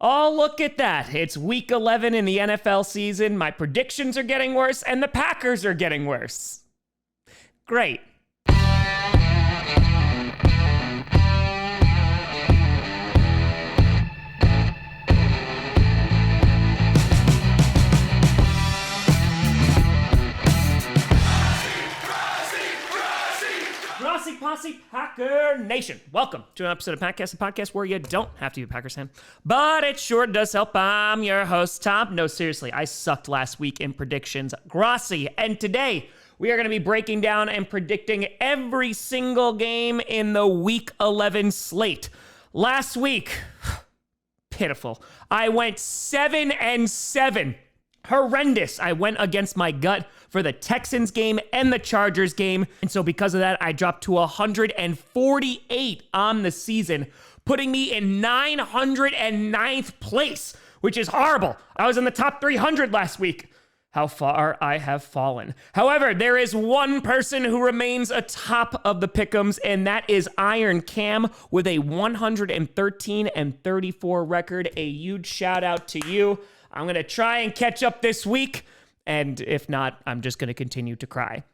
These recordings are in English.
Oh, look at that. It's week 11 in the NFL season. My predictions are getting worse, and the Packers are getting worse. Great. Grossi, Posse, Packer Nation. Welcome to an episode of Packcast, a podcast where you don't have to be a Packers fan, but it sure does help. I'm your host, Tom. No, seriously, I sucked last week in predictions. Grossi, and today we are going to be breaking down and predicting every single game in the Week 11 slate. Last week, pitiful. I went 7-7. Horrendous. I went against my gut for the Texans game and the Chargers game. And so because of that, I dropped to 148 on the season, putting me in 909th place, which is horrible. I was in the top 300 last week. How far I have fallen. However, there is one person who remains atop of the pick'ems, and that is Iron Cam with a 113-34 record. A huge shout out to you. I'm going to try and catch up this week, and if not, I'm just going to continue to cry.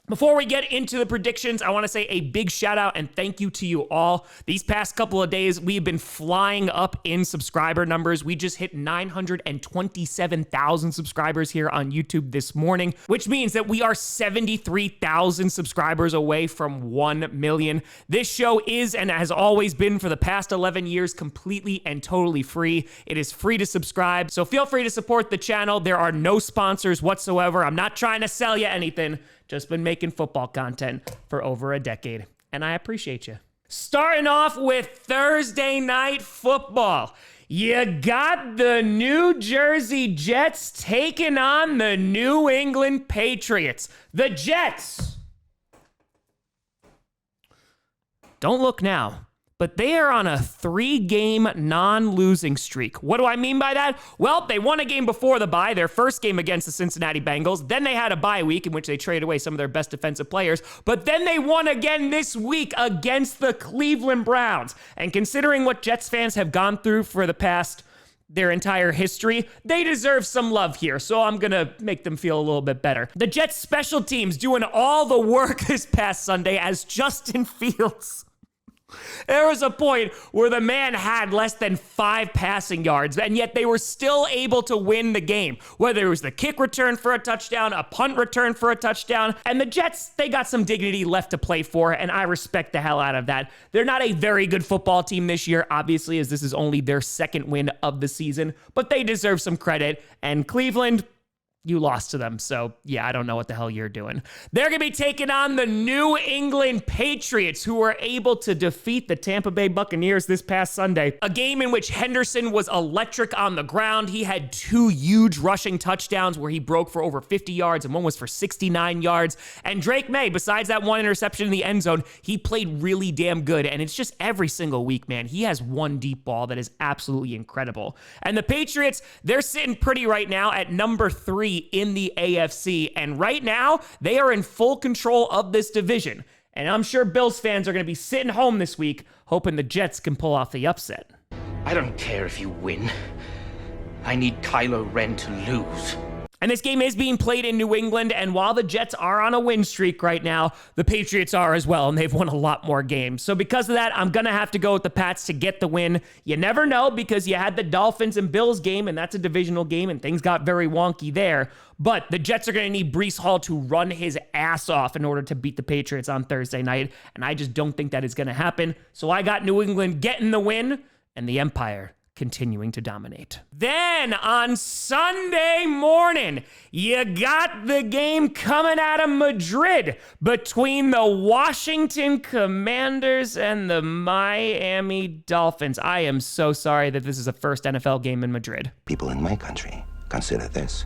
Before we get into the predictions, I want to say a big shout out and thank you to you all. These past couple of days, we've been flying up in subscriber numbers. We just hit 927,000 subscribers here on YouTube this morning, which means that we are 73,000 subscribers away from 1 million. This show is and has always been for the past 11 years completely and totally free. It is free to subscribe, so feel free to support the channel. There are no sponsors whatsoever. I'm not trying to sell you anything. Just been making football content for over a decade, and I appreciate you. Starting off with Thursday Night Football. You got the New Jersey Jets taking on the New England Patriots. The Jets, don't look now, but they are on a 3-game non-losing streak. What do I mean by that? Well, they won a game before the bye, their first game against the Cincinnati Bengals. Then they had a bye week in which they traded away some of their best defensive players. But then they won again this week against the Cleveland Browns. And considering what Jets fans have gone through for their entire history, they deserve some love here, so I'm gonna make them feel a little bit better. The Jets special teams doing all the work this past Sunday as Justin Fields. There was a point where the man had less than 5 passing yards, and yet they were still able to win the game. Whether it was the kick return for a touchdown, a punt return for a touchdown, and the Jets, they got some dignity left to play for, and I respect the hell out of that. They're not a very good football team this year, obviously, as this is only their second win of the season, but they deserve some credit, and Cleveland, you lost to them, so yeah, I don't know what the hell you're doing. They're going to be taking on the New England Patriots, who were able to defeat the Tampa Bay Buccaneers this past Sunday. A game in which Henderson was electric on the ground. He had 2 huge rushing touchdowns where he broke for over 50 yards, and one was for 69 yards. And Drake May, besides that one interception in the end zone, he played really damn good, and it's just every single week, man. He has one deep ball that is absolutely incredible. And the Patriots, they're sitting pretty right now at number 3 in the AFC, and right now they are in full control of this division, and I'm sure Bills fans are going to be sitting home this week hoping the Jets can pull off the upset. I don't care if you win. I need Kylo Ren to lose. And this game is being played in New England, and while the Jets are on a win streak right now, the Patriots are as well, and they've won a lot more games. So because of that, I'm going to have to go with the Pats to get the win. You never know, because you had the Dolphins and Bills game, and that's a divisional game, and things got very wonky there. But the Jets are going to need Breece Hall to run his ass off in order to beat the Patriots on Thursday night, and I just don't think that is going to happen. So I got New England getting the win, and the Empire continuing to dominate. Then on Sunday morning, you got the game coming out of Madrid between the Washington Commanders and the Miami Dolphins. I am so sorry that this is the first NFL game in Madrid. People in my country consider this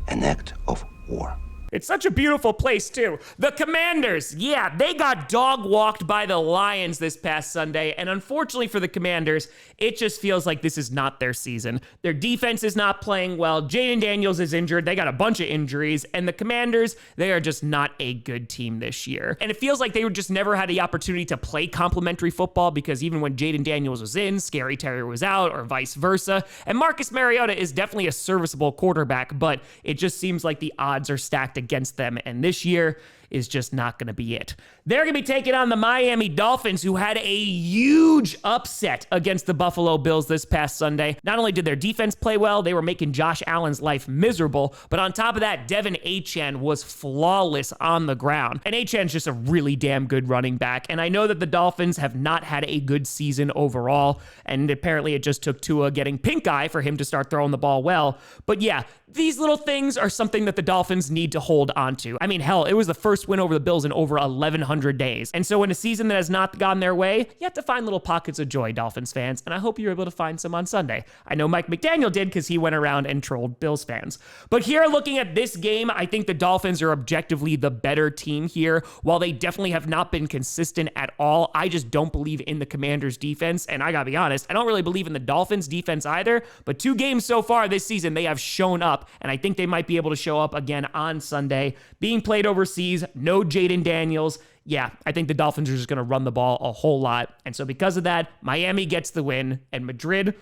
an act of war. It's such a beautiful place, too. The Commanders, yeah, they got dog-walked by the Lions this past Sunday, and unfortunately for the Commanders, it just feels like this is not their season. Their defense is not playing well. Jaden Daniels is injured. They got a bunch of injuries, and the Commanders, they are just not a good team this year. And it feels like they just never had the opportunity to play complementary football because even when Jaden Daniels was in, Scary Terry was out, or vice versa. And Marcus Mariota is definitely a serviceable quarterback, but it just seems like the odds are stacked against them, and this year is just not going to be it. They're going to be taking on the Miami Dolphins, who had a huge upset against the Buffalo Bills this past Sunday. Not only did their defense play well, they were making Josh Allen's life miserable, but on top of that, Devin Achane was flawless on the ground. And Achane's just a really damn good running back, and I know that the Dolphins have not had a good season overall, and apparently it just took Tua getting pink eye for him to start throwing the ball well. But yeah, these little things are something that the Dolphins need to hold on to. I mean, hell, it was the first win over the Bills in over 1,100 days. And so in a season that has not gone their way, you have to find little pockets of joy, Dolphins fans, and I hope you're able to find some on Sunday. I know Mike McDaniel did because he went around and trolled Bills fans. But here, looking at this game, I think the Dolphins are objectively the better team here. While they definitely have not been consistent at all, I just don't believe in the Commanders' defense, and I gotta be honest, I don't really believe in the Dolphins' defense either, but 2 games so far this season, they have shown up, and I think they might be able to show up again on Sunday. Being played overseas, no Jaden Daniels. Yeah, I think the Dolphins are just going to run the ball a whole lot. And so because of that, Miami gets the win. And Madrid,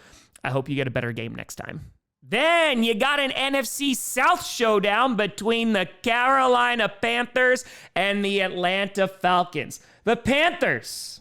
I hope you get a better game next time. Then you got an NFC South showdown between the Carolina Panthers and the Atlanta Falcons. The Panthers,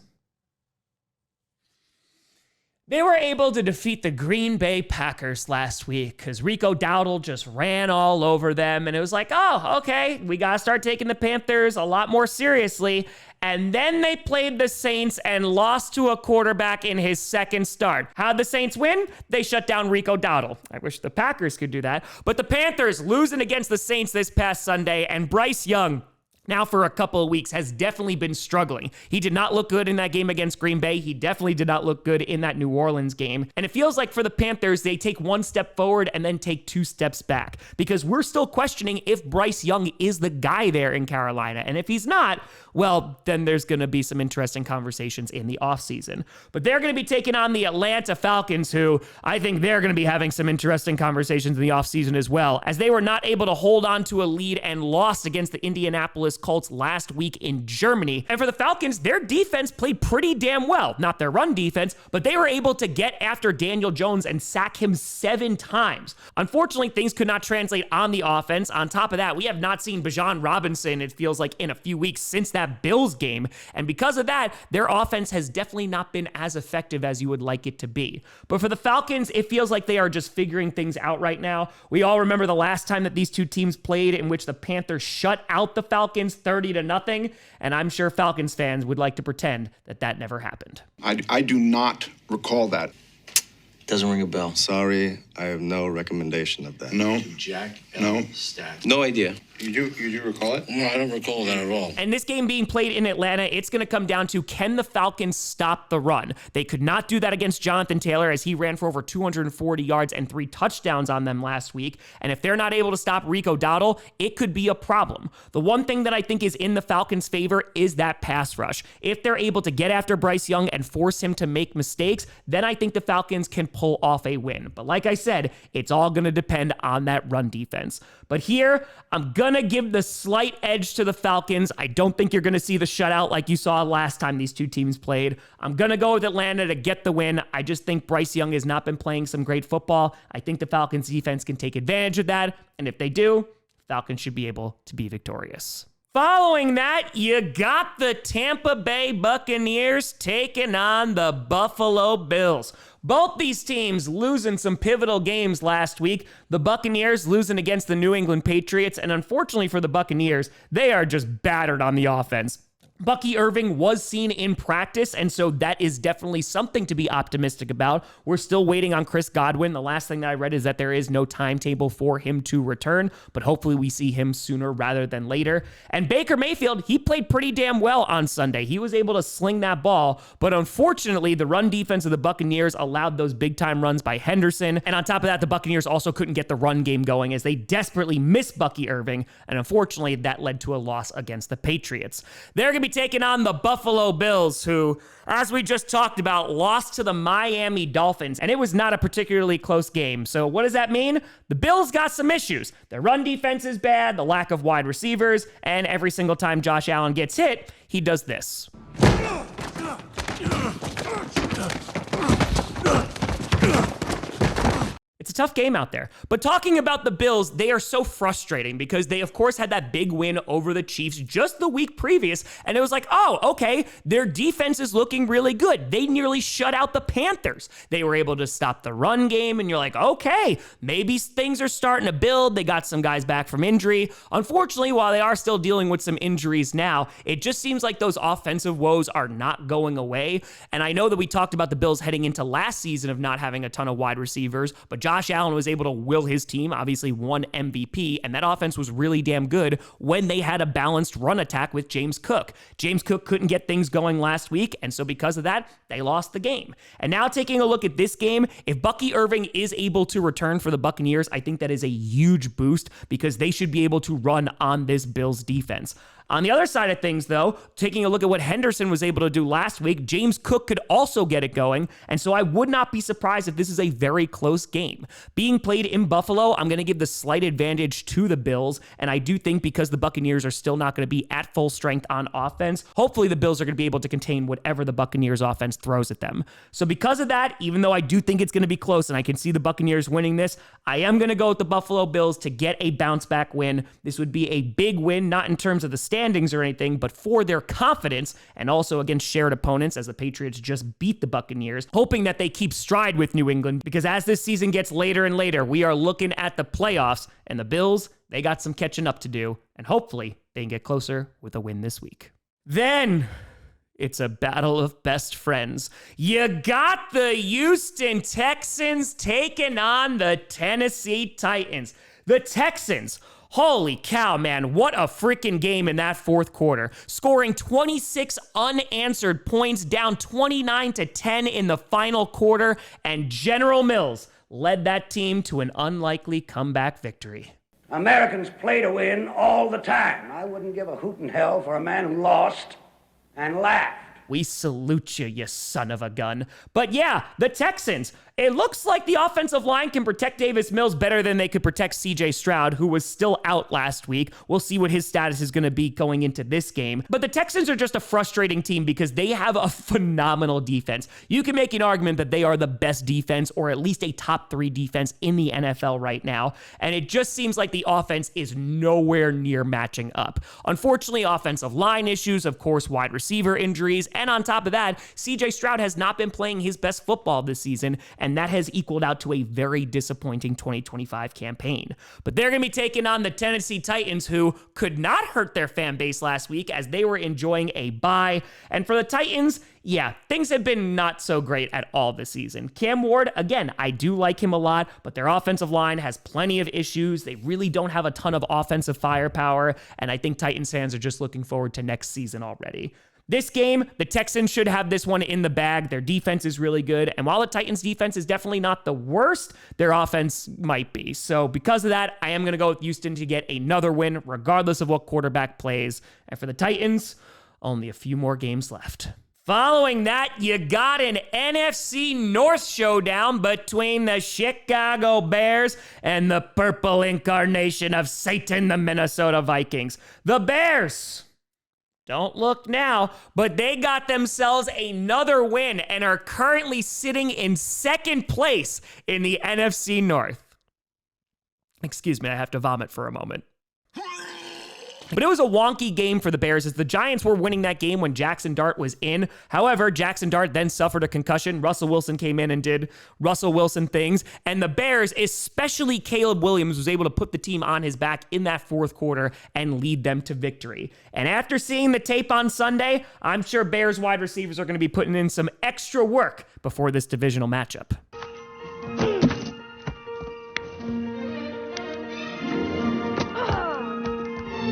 they were able to defeat the Green Bay Packers last week because Rico Dowdle just ran all over them. And it was like, oh, okay, we got to start taking the Panthers a lot more seriously. And then they played the Saints and lost to a quarterback in his second start. How'd the Saints win? They shut down Rico Dowdle. I wish the Packers could do that. But the Panthers losing against the Saints this past Sunday, and Bryce Young, now for a couple of weeks, has definitely been struggling. He did not look good in that game against Green Bay. He definitely did not look good in that New Orleans game. And it feels like for the Panthers, they take 1 step forward and then take 2 steps back, because we're still questioning if Bryce Young is the guy there in Carolina. And if he's not, well, then there's going to be some interesting conversations in the offseason. But they're going to be taking on the Atlanta Falcons, who I think they're going to be having some interesting conversations in the offseason as well, as they were not able to hold on to a lead and lost against the Indianapolis Colts last week in Germany. And for the Falcons, their defense played pretty damn well. Not their run defense, but they were able to get after Daniel Jones and sack him 7 times. Unfortunately, things could not translate on the offense. On top of that, we have not seen Bijan Robinson, it feels like, in a few weeks since that Bills game. And because of that, their offense has definitely not been as effective as you would like it to be. But for the Falcons, it feels like they are just figuring things out right now. We all remember the last time that these two teams played, in which the Panthers shut out the Falcons 30-0, and I'm sure Falcons fans would like to pretend that that never happened. I do not recall that. Doesn't ring a bell. Sorry, I have no recommendation of that. No. Jack No. Stack. No idea. You do recall it? No, I don't recall that at all. And this game being played in Atlanta, it's going to come down to, can the Falcons stop the run? They could not do that against Jonathan Taylor, as he ran for over 240 yards and 3 touchdowns on them last week. And if they're not able to stop Rico Dowdle, it could be a problem. The one thing that I think is in the Falcons' favor is that pass rush. If they're able to get after Bryce Young and force him to make mistakes, then I think the Falcons can pull off a win. But like I said, it's all going to depend on that run defense. But here, I'm going to give the slight edge to the Falcons. I don't think you're going to see the shutout like you saw last time these two teams played. I'm going to go with Atlanta to get the win. I just think Bryce Young has not been playing some great football. I think the Falcons defense can take advantage of that. And if they do, Falcons should be able to be victorious. Following that, you got the Tampa Bay Buccaneers taking on the Buffalo Bills. Both these teams losing some pivotal games last week. The Buccaneers losing against the New England Patriots, and unfortunately for the Buccaneers, they are just battered on the offense. Bucky Irving was seen in practice, and so that is definitely something to be optimistic about. We're still waiting on Chris Godwin. The last thing that I read is that there is no timetable for him to return, but hopefully we see him sooner rather than later. And Baker Mayfield, he played pretty damn well on Sunday. He was able to sling that ball, but unfortunately, the run defense of the Buccaneers allowed those big-time runs by Henderson, and on top of that, the Buccaneers also couldn't get the run game going as they desperately missed Bucky Irving, and unfortunately, that led to a loss against the Patriots. They're going to be taking on the Buffalo Bills, who, as we just talked about, lost to the Miami Dolphins, and it was not a particularly close game. So what does that mean? The Bills got some issues. Their run defense is bad, the lack of wide receivers, and every single time Josh Allen gets hit, he does this. It's a tough game out there. But talking about the Bills, they are so frustrating because they, of course, had that big win over the Chiefs just the week previous. And it was like, oh, okay, their defense is looking really good. They nearly shut out the Panthers. They were able to stop the run game. And you're like, okay, maybe things are starting to build. They got some guys back from injury. Unfortunately, while they are still dealing with some injuries now, it just seems like those offensive woes are not going away. And I know that we talked about the Bills heading into last season of not having a ton of wide receivers, but Josh Allen was able to will his team, obviously won MVP, and that offense was really damn good when they had a balanced run attack with James Cook. James Cook couldn't get things going last week, and so because of that, they lost the game. And now taking a look at this game, if Bucky Irving is able to return for the Buccaneers, I think that is a huge boost because they should be able to run on this Bills defense. On the other side of things, though, taking a look at what Henderson was able to do last week, James Cook could also get it going, and so I would not be surprised if this is a very close game. Being played in Buffalo, I'm going to give the slight advantage to the Bills, and I do think because the Buccaneers are still not going to be at full strength on offense, hopefully the Bills are going to be able to contain whatever the Buccaneers offense throws at them. So because of that, even though I do think it's going to be close and I can see the Buccaneers winning this, I am going to go with the Buffalo Bills to get a bounce back win. This would be a big win, not in terms of the standings or anything, but for their confidence and also against shared opponents as the Patriots just beat the Buccaneers, hoping that they keep stride with New England because as this season gets later and later, we are looking at the playoffs and the Bills, they got some catching up to do and hopefully they can get closer with a win this week. Then it's a battle of best friends. You got the Houston Texans taking on the Tennessee Titans. The Texans, holy cow, man, what a freaking game in that fourth quarter. Scoring 26 unanswered points, down 29-10 in the final quarter, and General Mills led that team to an unlikely comeback victory. Americans play to win all the time. I wouldn't give a hoot in hell for a man who lost and laughed. We salute you, you son of a gun. But yeah, the Texans, it looks like the offensive line can protect Davis Mills better than they could protect CJ Stroud, who was still out last week. We'll see what his status is going to be going into this game. But the Texans are just a frustrating team because they have a phenomenal defense. You can make an argument that they are the best defense or at least a top 3 defense in the NFL right now. And it just seems like the offense is nowhere near matching up. Unfortunately, offensive line issues, of course, wide receiver injuries, and on top of that, CJ Stroud has not been playing his best football this season, and that has equaled out to a very disappointing 2025 campaign. But they're going to be taking on the Tennessee Titans, who could not hurt their fan base last week as they were enjoying a bye. And for the Titans, yeah, things have been not so great at all this season. Cam Ward, again, I do like him a lot, but their offensive line has plenty of issues. They really don't have a ton of offensive firepower, and I think Titans fans are just looking forward to next season already. This game, the Texans should have this one in the bag. Their defense is really good. And while the Titans' defense is definitely not the worst, their offense might be. So because of that, I am going to go with Houston to get another win, regardless of what quarterback plays. And for the Titans, only a few more games left. Following that, you got an NFC North showdown between the Chicago Bears and the purple incarnation of Satan, the Minnesota Vikings. The Bears, don't look now, but they got themselves another win and are currently sitting in second place in the NFC North. Excuse me, I have to vomit for a moment. But it was a wonky game for the Bears as the Giants were winning that game when Jackson Dart was in. However, Jackson Dart then suffered a concussion. Russell Wilson came in and did Russell Wilson things. And the Bears, especially Caleb Williams, was able to put the team on his back in that fourth quarter and lead them to victory. And after seeing the tape on Sunday, I'm sure Bears wide receivers are going to be putting in some extra work before this divisional matchup.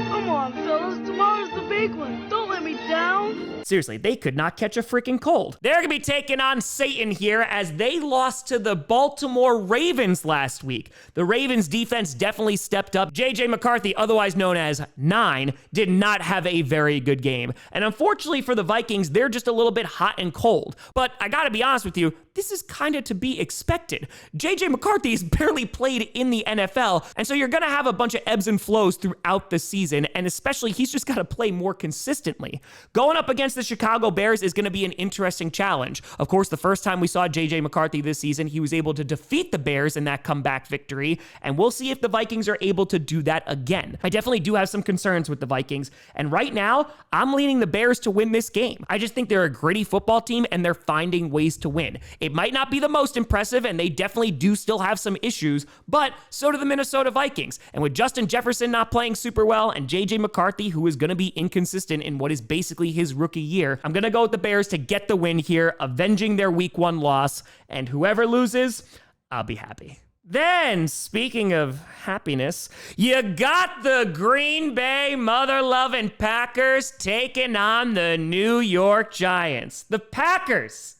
Come on, fellas. Tomorrow's the big one. Don't let me down. Seriously, they could not catch a freaking cold. They're going to be taking on Satan here as they lost to the Baltimore Ravens last week. The Ravens defense definitely stepped up. J.J. McCarthy, otherwise known as 9, did not have a very good game. And unfortunately for the Vikings, they're just a little bit hot and cold. But I got to be honest with you, this is kind of to be expected. J.J. McCarthy has barely played in the NFL, and so you're going to have a bunch of ebbs and flows throughout the season, and especially he's just got to play more consistently. Going up against the Chicago Bears is going to be an interesting challenge. Of course, the first time we saw J.J. McCarthy this season, he was able to defeat the Bears in that comeback victory, and we'll see if the Vikings are able to do that again. I definitely do have some concerns with the Vikings, and right now, I'm leaning the Bears to win this game. I just think they're a gritty football team, and they're finding ways to win. It might not be the most impressive, and they definitely do still have some issues, but so do the Minnesota Vikings. And with Justin Jefferson not playing super well, and J.J. McCarthy, who is going to be inconsistent in what is basically his rookie year, I'm going to go with the Bears to get the win here, avenging their week 1 loss, and whoever loses, I'll be happy. Then, speaking of happiness, you got the Green Bay mother-loving Packers taking on the New York Giants. The Packers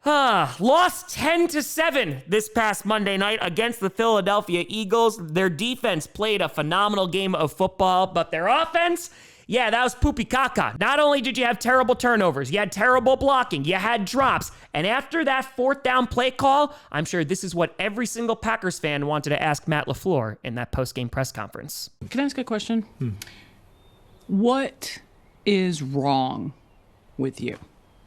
lost 10-7 this past Monday night against the Philadelphia Eagles. Their defense played a phenomenal game of football, but their offense, yeah, that was poopy caca. Not only did you have terrible turnovers, you had terrible blocking, you had drops, and after that 4th down play call, I'm sure this is what every single Packers fan wanted to ask Matt LaFleur in that post-game press conference. Can I ask a question? What is wrong with you?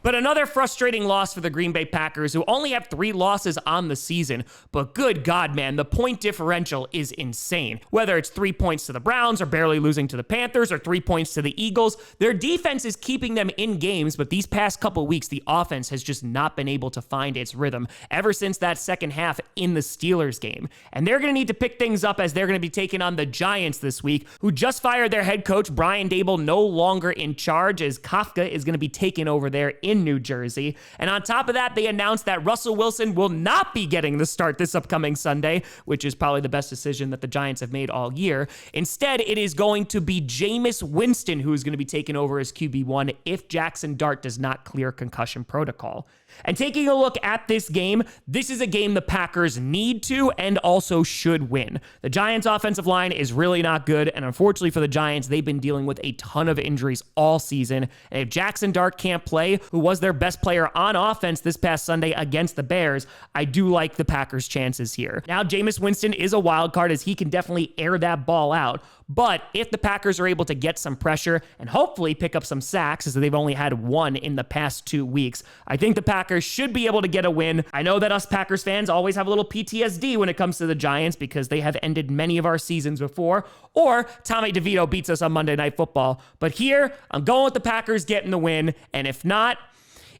But another frustrating loss for the Green Bay Packers, who only have 3 losses on the season. But good God, man, the point differential is insane. Whether it's 3 points to the Browns or barely losing to the Panthers or 3 points to the Eagles, their defense is keeping them in games, but these past couple weeks, the offense has just not been able to find its rhythm ever since that second half in the Steelers game. And they're going to need to pick things up as they're going to be taking on the Giants this week, who just fired their head coach, Brian Daboll, no longer in charge, as Kafka is going to be taking over there in New Jersey. And on top of that, they announced that Russell Wilson will not be getting the start this upcoming Sunday, which is probably the best decision that the Giants have made all year. Instead, it is going to be Jameis Winston who is going to be taking over as QB1 if Jackson Dart does not clear concussion protocol. And taking a look at this game, this is a game the Packers need to and also should win. The Giants' offensive line is really not good, and unfortunately for the Giants, they've been dealing with a ton of injuries all season. And if Jackson Dart can't play, who was their best player on offense this past Sunday against the Bears, I do like the Packers' chances here. Now, Jameis Winston is a wild card as he can definitely air that ball out. But if the Packers are able to get some pressure and hopefully pick up some sacks, as they've only had 1 in the past 2 weeks, I think the Packers should be able to get a win. I know that us Packers fans always have a little PTSD when it comes to the Giants because they have ended many of our seasons before, or Tommy DeVito beats us on Monday Night Football. But here, I'm going with the Packers getting the win, and if not,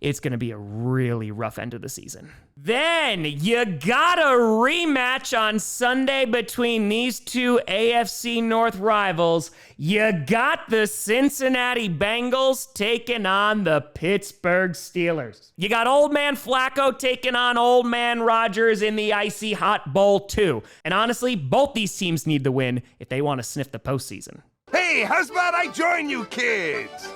it's going to be a really rough end of the season. Then you got a rematch on Sunday between these two AFC North rivals. You got the Cincinnati Bengals taking on the Pittsburgh Steelers. You got old man Flacco taking on old man Rodgers in the icy hot bowl too. And honestly, both these teams need the win if they want to sniff the postseason. Hey, how's about I join you kids?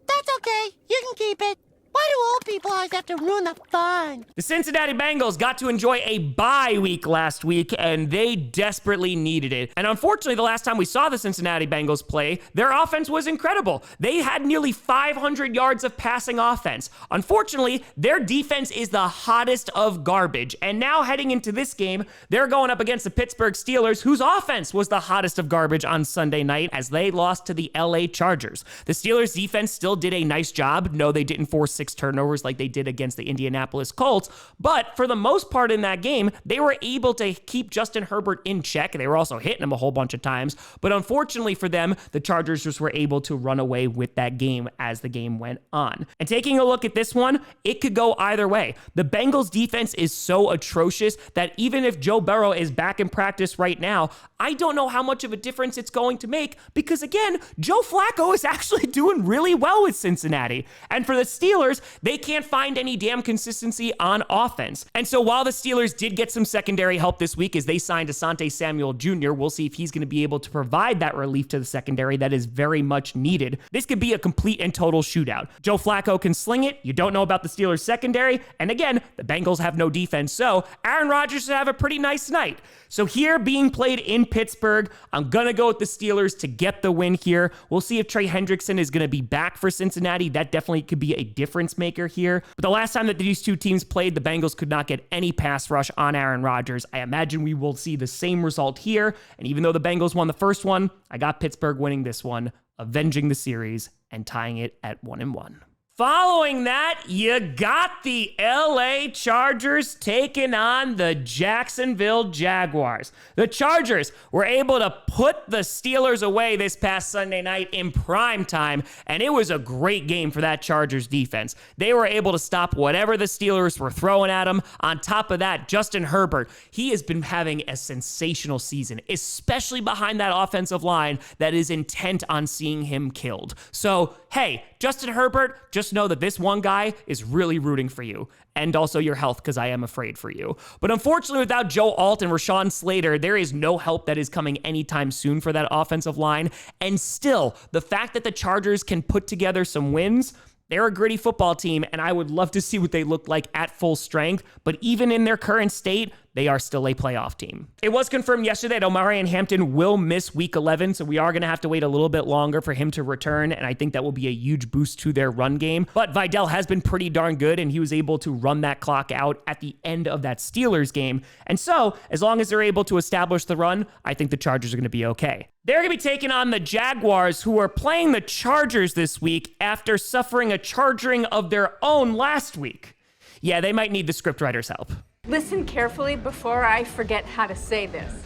That's okay. You can keep it. Why do old people always have to ruin the fun? The Cincinnati Bengals got to enjoy a bye week last week, and they desperately needed it. And unfortunately, the last time we saw the Cincinnati Bengals play, their offense was incredible. They had nearly 500 yards of passing offense. Unfortunately, their defense is the hottest of garbage. And now heading into this game, they're going up against the Pittsburgh Steelers, whose offense was the hottest of garbage on Sunday night as they lost to the LA Chargers. The Steelers defense still did a nice job. No, they didn't force 6 turnovers like they did against the Indianapolis Colts. But for the most part in that game, they were able to keep Justin Herbert in check. They were also hitting him a whole bunch of times. But unfortunately for them, the Chargers just were able to run away with that game as the game went on. And taking a look at this one, it could go either way. The Bengals defense is so atrocious that even if Joe Burrow is back in practice right now, I don't know how much of a difference it's going to make because, again, Joe Flacco is actually doing really well with Cincinnati. And for the Steelers, they can't find any damn consistency on offense. And so while the Steelers did get some secondary help this week as they signed Asante Samuel Jr., we'll see if he's going to be able to provide that relief to the secondary that is very much needed. This could be a complete and total shootout. Joe Flacco can sling it. You don't know about the Steelers secondary. And again, the Bengals have no defense, so Aaron Rodgers should have a pretty nice night. So here being played in Pittsburgh, I'm going to go with the Steelers to get the win here. We'll see if Trey Hendrickson is going to be back for Cincinnati. That definitely could be a difference maker here. But the last time that these two teams played, the Bengals could not get any pass rush on Aaron Rodgers. I imagine we will see the same result here. And even though the Bengals won the first one, I got Pittsburgh winning this one, avenging the series and tying it at 1-1. Following that, you got the LA Chargers taking on the Jacksonville Jaguars. The Chargers were able to put the Steelers away this past Sunday night in prime time, and it was a great game for that Chargers defense. They were able to stop whatever the Steelers were throwing at them. On top of that, Justin Herbert, he has been having a sensational season, especially behind that offensive line that is intent on seeing him killed. So, hey, Justin Herbert, just know that this one guy is really rooting for you. And also your health, because I am afraid for you. But unfortunately, without Joe Alt and Rashawn Slater, there is no help that is coming anytime soon for that offensive line. And still, the fact that the Chargers can put together some wins, they're a gritty football team, and I would love to see what they look like at full strength. But even in their current state, they are still a playoff team. It was confirmed yesterday that Omarion Hampton will miss Week 11, so we are going to have to wait a little bit longer for him to return, and I think that will be a huge boost to their run game. But Vidal has been pretty darn good, and he was able to run that clock out at the end of that Steelers game. And so, as long as they're able to establish the run, I think the Chargers are going to be okay. They're going to be taking on the Jaguars, who are playing the Chargers this week after suffering a charging of their own last week. Yeah, they might need the scriptwriter's help. Listen carefully before I forget how to say this.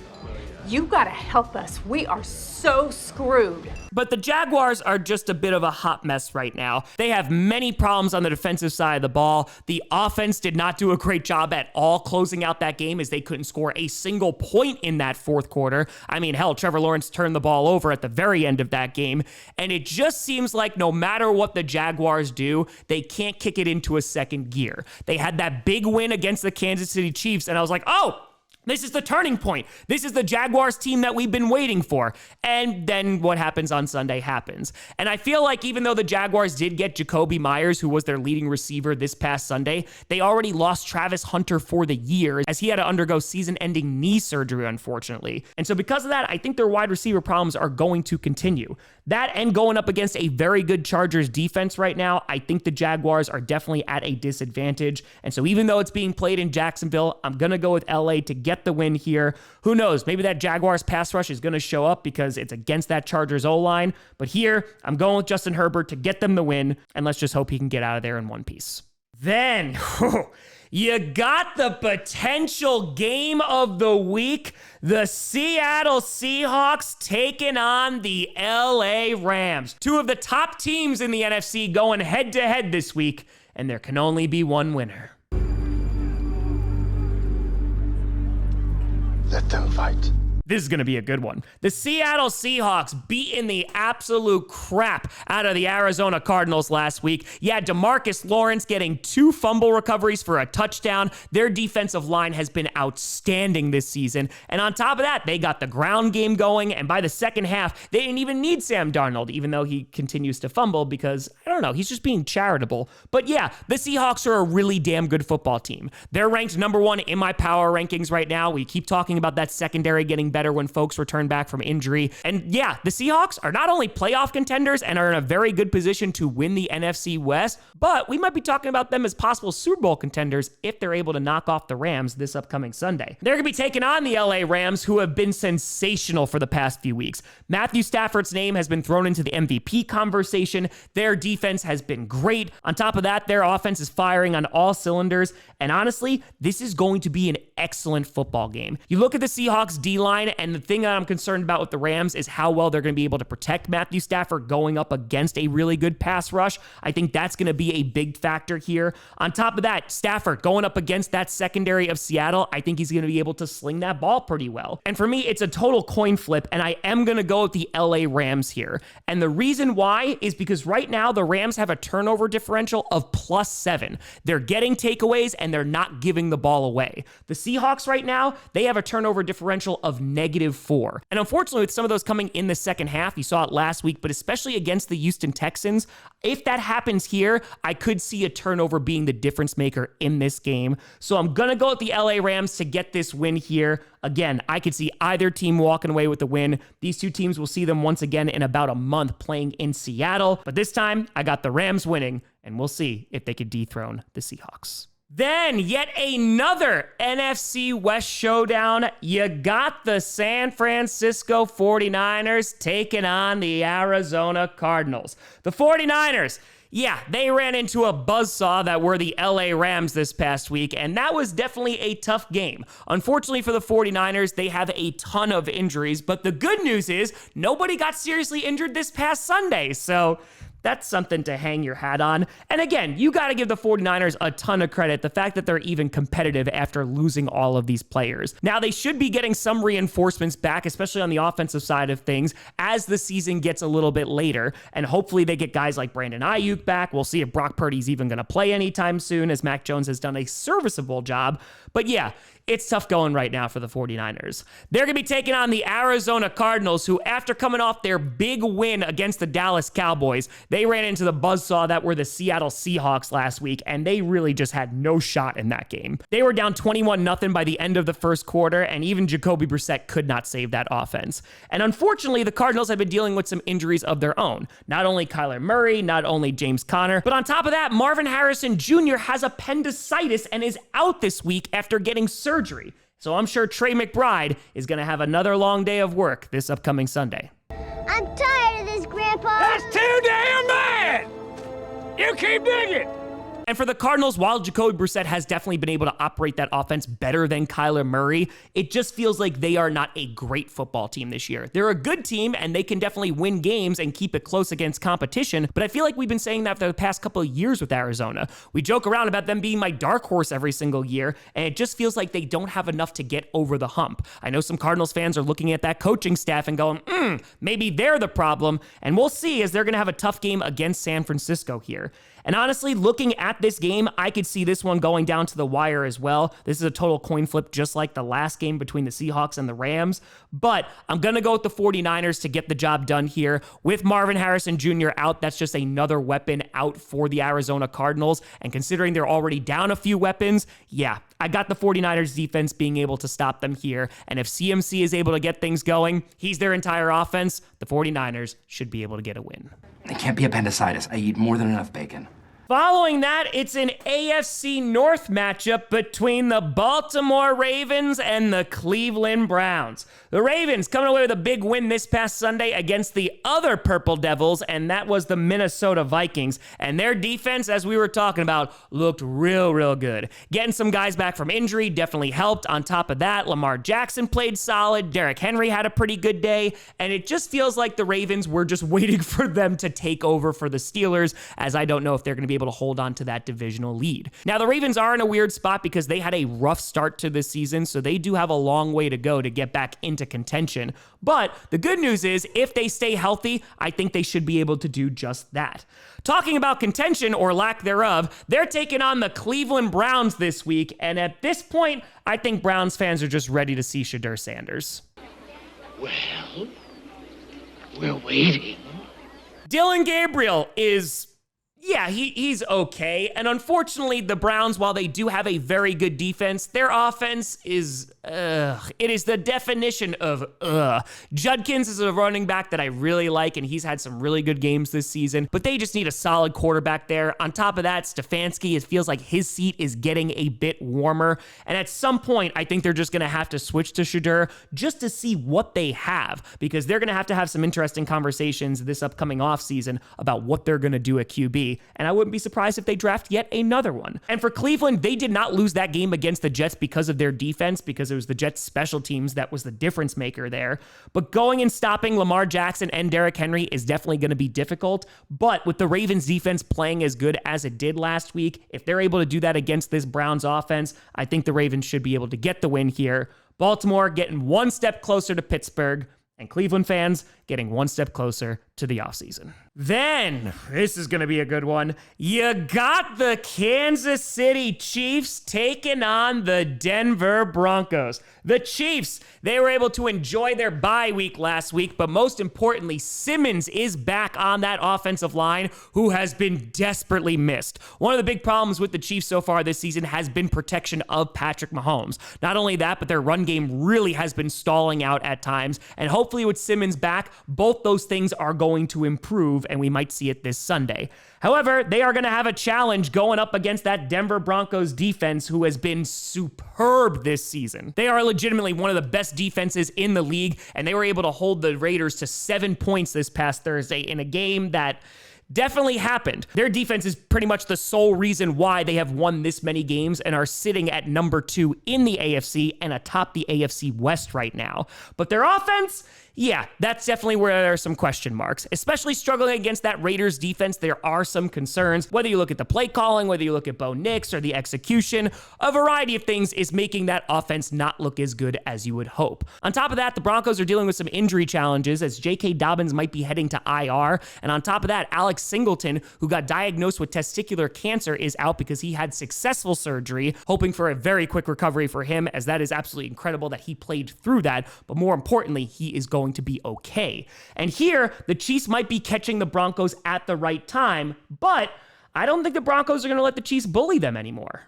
You gotta help us. We are so screwed. But the Jaguars are just a bit of a hot mess right now. They have many problems on the defensive side of the ball. The offense did not do a great job at all closing out that game as they couldn't score a single point in that fourth quarter. I mean, hell, Trevor Lawrence turned the ball over at the very end of that game. And it just seems like no matter what the Jaguars do, they can't kick it into a second gear. They had that big win against the Kansas City Chiefs, and I was like, oh, this is the turning point. This is the Jaguars team that we've been waiting for. And then what happens on Sunday happens. And I feel like even though the Jaguars did get Jacoby Myers, who was their leading receiver this past Sunday, they already lost Travis Hunter for the year as he had to undergo season-ending knee surgery, unfortunately. And so because of that, I think their wide receiver problems are going to continue. That and going up against a very good Chargers defense right now, I think the Jaguars are definitely at a disadvantage. And so even though it's being played in Jacksonville, I'm going to go with LA to get the win here. Who knows? Maybe that Jaguars pass rush is going to show up because it's against that Chargers O-line. But here, I'm going with Justin Herbert to get them the win. And let's just hope he can get out of there in one piece. Then, you got the potential game of the week. The Seattle Seahawks taking on the LA Rams. Two of the top teams in the NFC going head-to-head this week. And there can only be one winner. Let them fight. This is going to be a good one. The Seattle Seahawks beating the absolute crap out of the Arizona Cardinals last week. Yeah, DeMarcus Lawrence getting 2 fumble recoveries for a touchdown. Their defensive line has been outstanding this season. And on top of that, they got the ground game going. And by the second half, they didn't even need Sam Darnold, even though he continues to fumble because, I don't know, he's just being charitable. But yeah, the Seahawks are a really damn good football team. They're ranked number 1 in my power rankings right now. We keep talking about that secondary getting better when folks return back from injury. And yeah, the Seahawks are not only playoff contenders and are in a very good position to win the NFC West, but we might be talking about them as possible Super Bowl contenders if they're able to knock off the Rams this upcoming Sunday. They're going to be taking on the LA Rams, who have been sensational for the past few weeks. Matthew Stafford's name has been thrown into the MVP conversation. Their defense has been great. On top of that, their offense is firing on all cylinders. And honestly, this is going to be an excellent football game. You look at the Seahawks D-line, and the thing that I'm concerned about with the Rams is how well they're going to be able to protect Matthew Stafford going up against a really good pass rush. I think that's going to be a big factor here. On top of that, Stafford going up against that secondary of Seattle, I think he's going to be able to sling that ball pretty well. And for me, it's a total coin flip, and I am going to go with the LA Rams here. And the reason why is because right now the Rams have a turnover differential of +7. They're getting takeaways and they're not giving the ball away. The Seahawks right now, they have a turnover differential of -4. And unfortunately, with some of those coming in the second half, you saw it last week, but especially against the Houston Texans, if that happens here, I could see a turnover being the difference maker in this game. So I'm going to go with the LA Rams to get this win here. Again, I could see either team walking away with the win. These two teams will see them once again in about a month playing in Seattle. But this time, I got the Rams winning, and we'll see if they could dethrone the Seahawks. Then, yet another NFC West showdown. You got the San Francisco 49ers taking on the Arizona Cardinals. The 49ers, yeah, they ran into a buzzsaw that were the LA Rams this past week, and that was definitely a tough game. Unfortunately for the 49ers, they have a ton of injuries, but the good news is nobody got seriously injured this past Sunday, so that's something to hang your hat on. And again, you got to give the 49ers a ton of credit, the fact that they're even competitive after losing all of these players. Now, they should be getting some reinforcements back, especially on the offensive side of things, as the season gets a little bit later. And hopefully they get guys like Brandon Ayuk back. We'll see if Brock Purdy's even going to play anytime soon, as Mac Jones has done a serviceable job. But yeah, it's tough going right now for the 49ers. They're going to be taking on the Arizona Cardinals, who, after coming off their big win against the Dallas Cowboys, they ran into the buzzsaw that were the Seattle Seahawks last week, and they really just had no shot in that game. They were down 21-0 by the end of the first quarter, and even Jacoby Brissett could not save that offense. And unfortunately, the Cardinals have been dealing with some injuries of their own. Not only Kyler Murray, not only James Conner, but on top of that, Marvin Harrison Jr. has appendicitis and is out this week after getting surgery. So I'm sure Trey McBride is going to have another long day of work this upcoming Sunday. I'm tired of this, Grandpa. That's too damn bad! You keep digging! And for the Cardinals, while Jacoby Brissett has definitely been able to operate that offense better than Kyler Murray, it just feels like they are not a great football team this year. They're a good team, and they can definitely win games and keep it close against competition, but I feel like we've been saying that for the past couple of years with Arizona. We joke around about them being my dark horse every single year, and it just feels like they don't have enough to get over the hump. I know some Cardinals fans are looking at that coaching staff and going, maybe they're the problem, and we'll see, as they're going to have a tough game against San Francisco here. And honestly, looking at this game, I could see this one going down to the wire as well. This is a total coin flip, just like the last game between the Seahawks and the Rams. But I'm going to go with the 49ers to get the job done here. With Marvin Harrison Jr. out, that's just another weapon out for the Arizona Cardinals. And considering they're already down a few weapons, yeah, I got the 49ers defense being able to stop them here. And if CMC is able to get things going, he's their entire offense, the 49ers should be able to get a win. It can't be appendicitis. I eat more than enough bacon. Following that, it's an AFC North matchup between the Baltimore Ravens and the Cleveland Browns. The Ravens coming away with a big win this past Sunday against the other Purple Devils, and that was the Minnesota Vikings. And their defense, as we were talking about, looked real good. Getting some guys back from injury definitely helped. On top of that, Lamar Jackson played solid. Derrick Henry had a pretty good day. And it just feels like the Ravens were just waiting for them to take over for the Steelers, as I don't know if they're going to be able to hold on to that divisional lead. Now, the Ravens are in a weird spot because they had a rough start to this season, so they do have a long way to go to get back into contention. But the good news is, if they stay healthy, I think they should be able to do just that. Talking about contention, or lack thereof, they're taking on the Cleveland Browns this week, and at this point, I think Browns fans are just ready to see Shadur Sanders. Well, we're waiting. Dylan Gabriel is, Yeah, he's okay. And unfortunately, the Browns, while they do have a very good defense, their offense is, it is the definition of Judkins is a running back that I really like, and he's had some really good games this season, but they just need a solid quarterback there. On top of that, Stefanski, it feels like his seat is getting a bit warmer. And at some point, I think they're just going to have to switch to Shedeur just to see what they have, because they're going to have some interesting conversations this upcoming offseason about what they're going to do at QB. And I wouldn't be surprised if they draft yet another one. And for Cleveland, they did not lose that game against the Jets because of their defense, because it was the Jets' special teams that was the difference maker there. But going and stopping Lamar Jackson and Derrick Henry is definitely going to be difficult. But with the Ravens defense playing as good as it did last week, if they're able to do that against this Browns offense, I think the Ravens should be able to get the win here. Baltimore getting one step closer to Pittsburgh, and Cleveland fans getting one step closer to the offseason. Then, this is going to be a good one. You got the Kansas City Chiefs taking on the Denver Broncos. The Chiefs, they were able to enjoy their bye week last week, but most importantly, Simmons is back on that offensive line, who has been desperately missed. One of the big problems with the Chiefs so far this season has been protection of Patrick Mahomes. Not only that, but their run game really has been stalling out at times, and hopefully with Simmons back, both those things are going to improve, and we might see it this Sunday. However, they are going to have a challenge going up against that Denver Broncos defense, who has been superb this season. They are legitimately one of the best defenses in the league, and they were able to hold the Raiders to 7 points this past Thursday in a game that definitely happened. Their defense is pretty much the sole reason why they have won this many games and are sitting at number 2 in the AFC and atop the AFC West right now. But their offense, yeah, that's definitely where there are some question marks, especially struggling against that Raiders defense. There are some concerns, whether you look at the play calling, whether you look at Bo Nix or the execution, a variety of things is making that offense not look as good as you would hope. On top of that, the Broncos are dealing with some injury challenges as J.K. Dobbins might be heading to IR. And on top of that, Alex Singleton, who got diagnosed with testicular cancer, is out because he had successful surgery, hoping for a very quick recovery for him, as that is absolutely incredible that he played through that. But more importantly, he is going to be okay. And here, the Chiefs might be catching the Broncos at the right time, but I don't think the Broncos are going to let the Chiefs bully them anymore.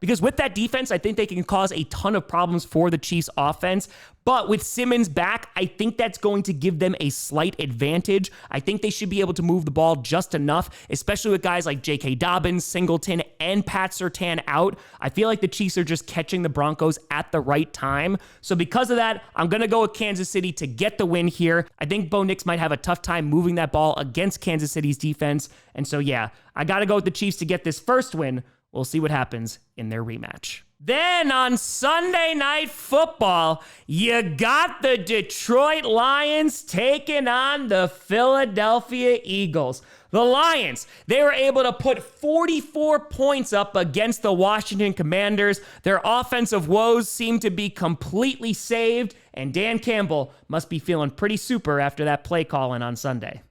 Because with that defense, I think they can cause a ton of problems for the Chiefs offense. But with Simmons back, I think that's going to give them a slight advantage. I think they should be able to move the ball just enough, especially with guys like J.K. Dobbins, Singleton, and Pat Surtain out. I feel like the Chiefs are just catching the Broncos at the right time. So because of that, I'm going to go with Kansas City to get the win here. I think Bo Nix might have a tough time moving that ball against Kansas City's defense. And so, yeah, I got to go with the Chiefs to get this first win. We'll see what happens in their rematch. Then on Sunday Night Football, you got the Detroit Lions taking on the Philadelphia Eagles. The Lions, they were able to put 44 points up against the Washington Commanders. Their offensive woes seem to be completely saved, and Dan Campbell must be feeling pretty super after that play calling on Sunday.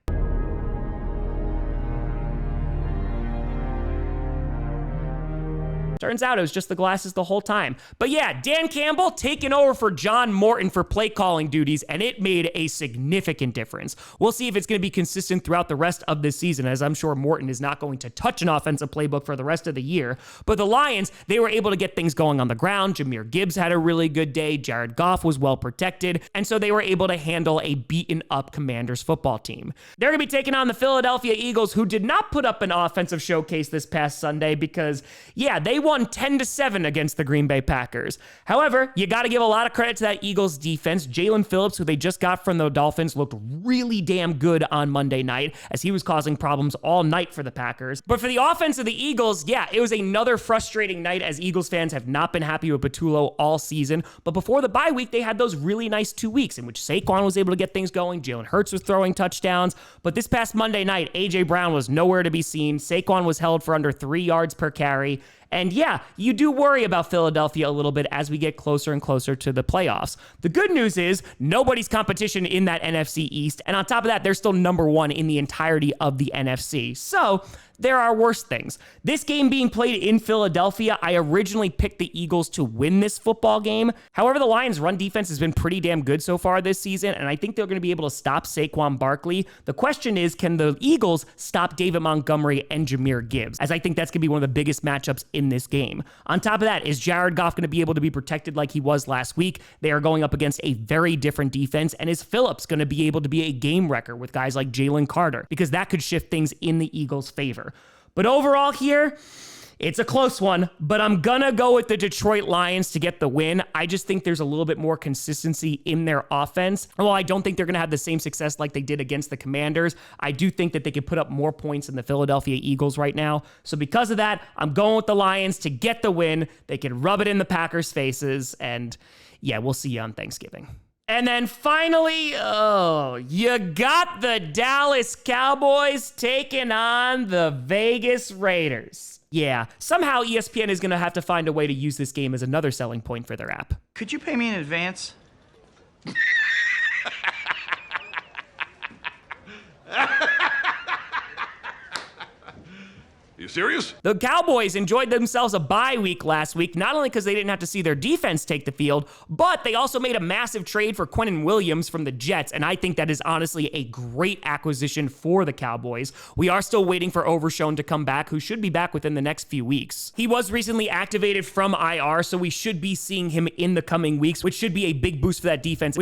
Turns out it was just the glasses the whole time. But yeah, Dan Campbell taking over for John Morton for play calling duties, and it made a significant difference. We'll see if it's going to be consistent throughout the rest of this season, as I'm sure Morton is not going to touch an offensive playbook for the rest of the year. But the Lions, they were able to get things going on the ground. Jahmyr Gibbs had a really good day. Jared Goff was well protected. And so they were able to handle a beaten up Commanders football team. They're going to be taking on the Philadelphia Eagles, who did not put up an offensive showcase this past Sunday because, yeah, they won 10-7 against the Green Bay Packers. However, you got to give a lot of credit to that Eagles defense. Jalen Phillips, who they just got from the Dolphins, looked really damn good on Monday night as he was causing problems all night for the Packers. But for the offense of the Eagles, yeah, it was another frustrating night as Eagles fans have not been happy with Patullo all season. But before the bye week, they had those really nice 2 weeks in which Saquon was able to get things going. Jalen Hurts was throwing touchdowns. But this past Monday night, A.J. Brown was nowhere to be seen. Saquon was held for under 3 yards per carry. And yeah, you do worry about Philadelphia a little bit as we get closer and closer to the playoffs. The good news is nobody's competition in that NFC East. And on top of that, they're still number 1 in the entirety of the NFC. So there are worse things. This game being played in Philadelphia, I originally picked the Eagles to win this football game. However, the Lions' run defense has been pretty damn good so far this season, and I think they're going to be able to stop Saquon Barkley. The question is, can the Eagles stop David Montgomery and Jahmyr Gibbs? As I think that's going to be one of the biggest matchups in this game. On top of that, is Jared Goff going to be able to be protected like he was last week? They are going up against a very different defense, and is Phillips going to be able to be a game wrecker with guys like Jalen Carter? Because that could shift things in the Eagles' favor. But overall here, it's a close one, but I'm gonna go with the Detroit Lions to get the win. I just think there's a little bit more consistency in their offense. And while I don't think they're gonna have the same success like they did against the Commanders, I do think that they could put up more points than the Philadelphia Eagles right now. So because of that, I'm going with the Lions to get the win. They can rub it in the Packers' faces, and yeah, we'll see you on Thanksgiving. And then finally, you got the Dallas Cowboys taking on the Vegas Raiders. Yeah, somehow ESPN is going to have to find a way to use this game as another selling point for their app. Could you pay me in advance? You serious? The Cowboys enjoyed themselves a bye week last week, not only because they didn't have to see their defense take the field, but they also made a massive trade for Quinnen Williams from the Jets, and I think that is honestly a great acquisition for the Cowboys. We are still waiting for Overshown to come back, who should be back within the next few weeks. He was recently activated from IR, so we should be seeing him in the coming weeks, which should be a big boost for that defense,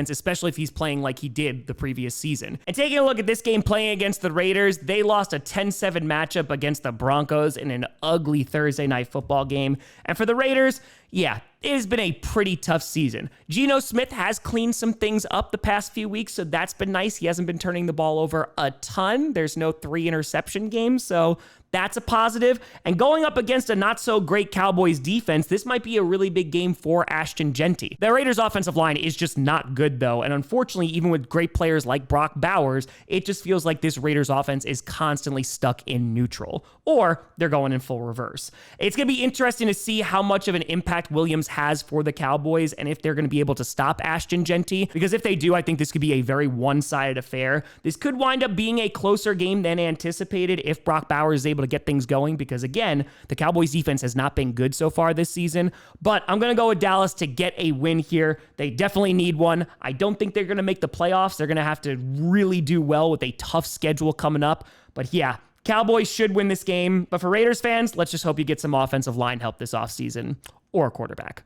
especially if he's playing like he did the previous season. And taking a look at this game playing against the Raiders, they lost a 10-7 matchup against the Broncos in an ugly Thursday night football game. And for the Raiders, yeah, it has been a pretty tough season. Geno Smith has cleaned some things up the past few weeks, so that's been nice. He hasn't been turning the ball over a ton. There's no 3 interception games, so that's a positive. And going up against a not so great Cowboys defense, this might be a really big game for Ashton Jeanty. The Raiders offensive line is just not good though. And unfortunately, even with great players like Brock Bowers, it just feels like this Raiders offense is constantly stuck in neutral, or they're going in full reverse. It's going to be interesting to see how much of an impact Williams has for the Cowboys and if they're going to be able to stop Ashton Jeanty, because if they do, I think this could be a very one-sided affair. This could wind up being a closer game than anticipated if Brock Bowers is able to get things going, because again, the Cowboys defense has not been good so far this season. But I'm going to go with Dallas to get a win here. They definitely need one. I don't think they're going to make the playoffs. They're going to have to really do well with a tough schedule coming up. But yeah, Cowboys should win this game. But for Raiders fans, let's just hope you get some offensive line help this offseason, or a quarterback.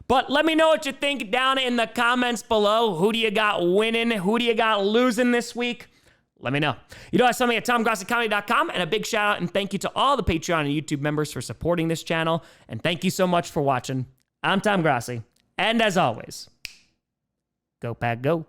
But let me know what you think down in the comments below. Who do you got winning? Who do you got losing this week? Let me know. You know, I saw me at TomGrossiComedy.com, and a big shout out and thank you to all the Patreon and YouTube members for supporting this channel. And thank you so much for watching. I'm Tom Grossi, and as always, go Pack Go.